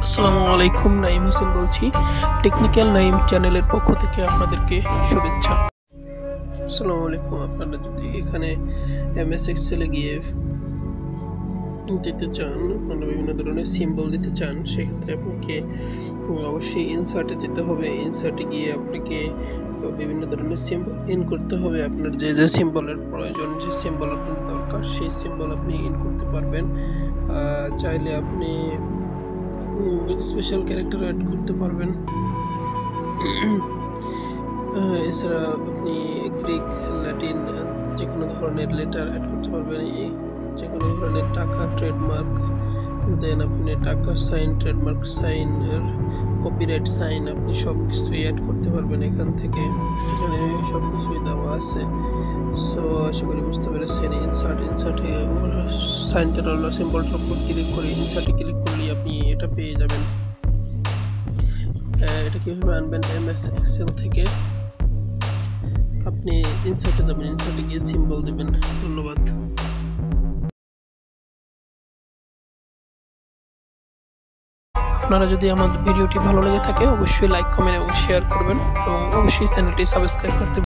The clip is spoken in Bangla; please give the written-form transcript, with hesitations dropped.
আসসালামু আলাইকুম, নাইম হোসেন বলছি। টেকনিক্যাল নাইম চ্যানেলের পক্ষ থেকে আপনাদেরকে শুভেচ্ছা। আসসালামু আলাইকুম। আপনারা যদি এখানে এমএস এক্সেলে গিয়ে দিতে চান, আপনারা বিভিন্ন ধরনের সিম্বল দিতে চান, সেক্ষেত্রে আপনাকে অবশ্যই ইনসার্টে যেতে হবে। ইনসার্টে গিয়ে আপনাকে বিভিন্ন ধরনের সিম্বল ইন করতে হবে। আপনার যে যে সিম্বলের প্রয়োজন, যে সিম্বল আপনার দরকার, সেই সিম্বল আপনি ইন করতে পারবেন। চাইলে আপনি স্পেশাল ক্যারেক্টার অ্যাড করতে পারবেন। এছাড়া আপনি গ্রিক, ল্যাটিন যে কোনো ধরনের লেটার অ্যাড করতে পারবেন। যে কোনো ধরনের টাকা, ট্রেডমার্ক, দেন আপনি টাকা sign, trademark sign, copyright sign, আপনি সব কিছুই অ্যাড করতে পারবেন এখান থেকে। এখানে সব কিছুই দেওয়া আছে। সো আশা করি বুঝতে পেরেছেন। ইনসার্টে সাইনটার সিম্বলটার উপর ক্লিক করে ইনসার্টে ক্লিক করলে আপনি এটা পেয়ে যাবেন। এটা কীভাবে আনবেন? এমএস এক্সেল থেকে আপনি ইনসার্টে যাবেন, ইনসার্টে গিয়ে সিম্বল দেবেন। ধন্যবাদ। আপনারা যদি আমার ভিডিওটি ভালো লেগে থাকে অবশ্যই লাইক, কমেন্ট এবং শেয়ার করবেন এবং অবশ্যই চ্যানেলটি সাবস্ক্রাইব করতে